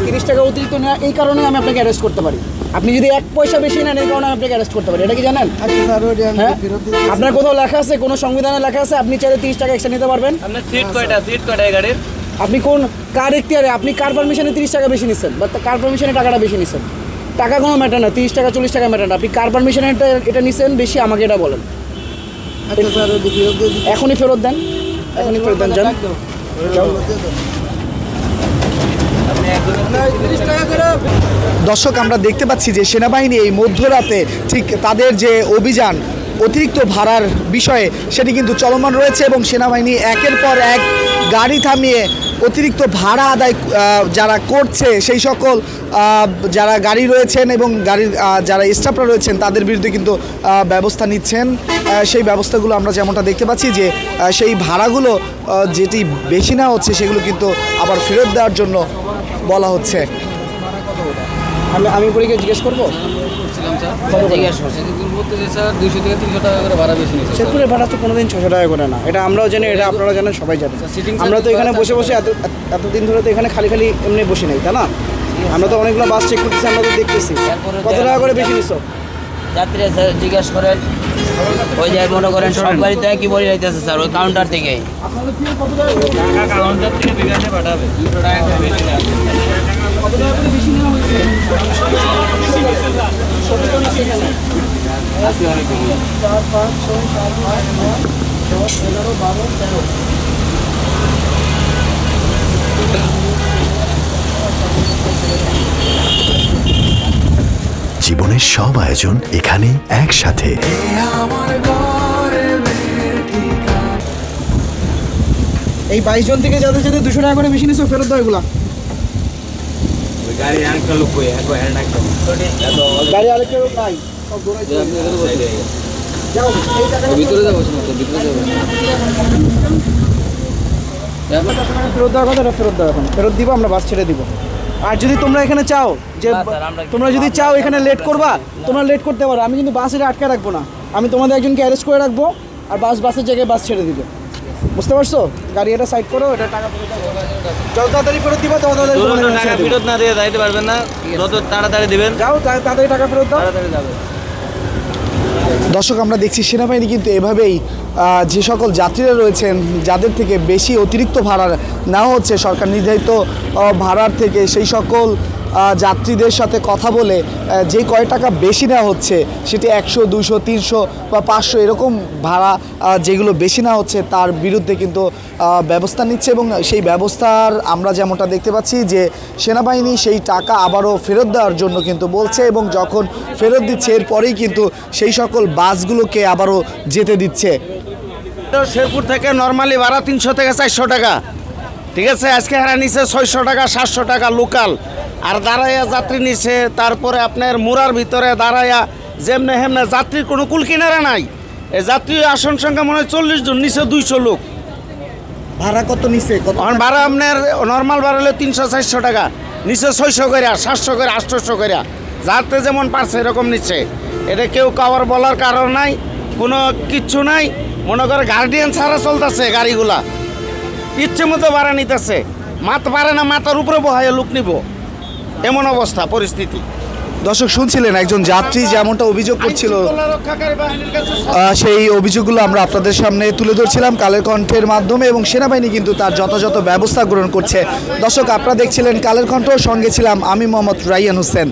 30 টাকা অতিরিক্ত নেওয়া এই কারণে আমি আপনাকে অ্যারেস্ট করতে পারি। আপনি যদি 1 পয়সা বেশি নেন এই কারণে আমি আপনাকে অ্যারেস্ট করতে পারি, এটা কি জানেন? হ্যাঁ, আপনার কোথাও লেখা আছে, কোনো সংবিধানে লেখা আছে আপনি চাইলে 30 টাকা এক্সট্রা নিতে পারবেন? আপনার সিট কয়টা এই গাড়ির? আপনি কোন কার এখতিয়ারে, আপনি কার পারমিশনে 30 টাকা বেশি নিচ্ছেন বা কার পারমিশনে টাকাটা বেশি নিচ্ছেন? টাকা কোনো ম্যাটার না, 30 টাকা 40 টাকা ম্যাটার না, আপনি কার পারমিশনে এটা নিচ্ছেন বেশি আমাকে এটা বলেন। এখনই ফেরত দেন, এখনই ফেরত দেন, যান। দর্শক, আমরা দেখতে পাচ্ছি যে সেনাবাহিনী এই মধ্যরাতে ঠিক তাদের যে অভিযান অতিরিক্ত ভাড়ার বিষয়ে সেটি কিন্তু চলমান রয়েছে এবং সেনাবাহিনী একের পর এক গাড়ি থামিয়ে অতিরিক্ত ভাড়া আদায় যারা করছে সেই সকল যারা গাড়ি রয়েছেন এবং গাড়ির যারা স্টাফরা রয়েছেন তাদের বিরুদ্ধে কিন্তু ব্যবস্থা নিচ্ছেন। সেই ব্যবস্থাগুলো আমরা যেমনটা দেখতে পাচ্ছি যে সেই ভাড়াগুলো যেটি বেশি না হচ্ছে সেগুলো কিন্তু আবার ফেরত দেওয়ার জন্য বলা হচ্ছে। আমি পরীক্ষা জিজ্ঞেস করবো। শেরপুরের ভাড়া তো কোনোদিন 600 টাকা করে না, এটা আমরাও জানি, এটা আপনারা জানেন, সবাই জানেন। আমরা তো এখানে বসে বসে এতদিন ধরে তো এখানে খালি খালি এমনি বসে নেই, তাই না? আমরা তো অনেকগুলো বাস চেক করতেছি, আমরা তো দেখতেছি। কত টাকা করে বেশি নিচ্ছ? যাত্রী স্যার জিজ্ঞেস করেন, ওই যে মনে করেন সব গাড়িতে কি বলে যাইতেছে স্যার, ওই কাউন্টার থেকে কাউন্টার থেকে বিকাশে পাঠাবে 200 টাকা করে বেশি না। কত টাকা করে বেশি নেওয়া হয়েছে? জীবনের সব আয়োজন এখানে একসাথে। এই 22 জন থেকে যাদের যাদের 200 টাকা করে বেশি নিচ্ছ ফেরত দাও এগুলা। গাড়ি আরেকটা লোক কই একবার হ্যান্ড একটা গাড়ি আরেকটা লোক নাই, সব দৌড়াই যাও। এই টাকা ভিতরে যাবো না, তো ভিতরে যাবো ফেরত দেওয়ার কথাটা ফেরত দাও, এখন ফেরত দিব, আমরা বাস ছেড়ে দিব। আর যদি তোমরা এখানে চাও যে তোমরা যদি চাও এখানে লেট করবা, তোমরা লেট করতে পারো, আমি কিন্তু বাস এটা আটকে রাখবো না, আমি তোমাদের একজনকে অ্যারেস্ট করে রাখবো আর বাসের জায়গায় বাস ছেড়ে দিবে। বুঝতে পারছো? গাড়ি এটা সাইড করো, এটা টাকা যত তাড়াতাড়ি ফেরত দিবা তত তাড়াতাড়ি টাকা ফেরত না দিয়ে যাইতে পারবেন না, যত তাড়াতাড়ি দিবেন যাও, তাড়াতাড়ি টাকা ফেরত দাও, তাড়াতাড়ি যাবে। দর্শক, আমরা দেখছি সেনাবাহিনী কিন্তু এভাবেই যে সকল যাত্রীরা রয়েছেন যাদের থেকে বেশি অতিরিক্ত ভাড়া নেওয়া হচ্ছে সরকার নির্ধারিত ভাড়ার থেকে, সেই সকল যাত্রীদের সাথে কথা বলে যে কয় টাকা বেশি নেওয়া হচ্ছে সেটি 100, 200, 300 বা 500 এরকম ভাড়া যেগুলো বেশি নেওয়া হচ্ছে তার বিরুদ্ধে কিন্তু ব্যবস্থা নিচ্ছে এবং সেই ব্যবস্থার আমরা যেমনটা দেখতে পাচ্ছি যে সেনাবাহিনী সেই টাকা আবারও ফেরত দেওয়ার জন্য কিন্তু বলছে এবং যখন ফেরত দিচ্ছে এরপরেই কিন্তু সেই সকল বাসগুলোকে আবারও যেতে দিচ্ছে। শেরপুর থেকে নর্মালি ভাড়া 300 থেকে 400 টাকা, ঠিক আছে। আজকে হারা নিচে 600 টাকা 700 টাকা লোকাল, আর দাঁড়াইয়া যাত্রী নিচ্ছে। তারপরে আপনার মুরার ভিতরে দাঁড়াইয়া যেমনে হেমনে যাত্রীর কোনো কুল কিনারা নাই। এই যাত্রী আসন সংখ্যা মনে হয় 40 জন, নিচে 200 লোক। ভাড়া কত নিচ্ছে? এখন ভাড়া আপনার নর্মাল ভাড়া হলে 300-400 টাকা, নিচে 600 করে, 700 করে, 800 করে, যাতে যেমন পারছে এরকম নিচ্ছে। এটা কেউ কাউর বলার কারণ নাই, কোনো কিচ্ছু নাই। মনে করে গার্ডিয়ান ছাড়া চলতেছে গাড়িগুলা, ইচ্ছে মতো ভাড়া নিতেছে, মাথা পারে না, মাথার উপরে বহায় লোক নিব, এমন অবস্থা পরিস্থিতি। দর্শক, শুনছিলেন একজন যাত্রী যেমনটা অভিযোগ করছিল, সেই অভিযোগগুলো আমরা আপনাদের সামনে তুলে ধরছিলাম কালের কণ্ঠের মাধ্যমে এবং সেনাবাহিনী কিন্তু তার যথাযথ ব্যবস্থা গ্রহণ করছে। দর্শক, আপনারা দেখছিলেন কালের কণ্ঠ, সঙ্গে ছিলাম আমি মোহাম্মদ রাইয়ান হোসেন।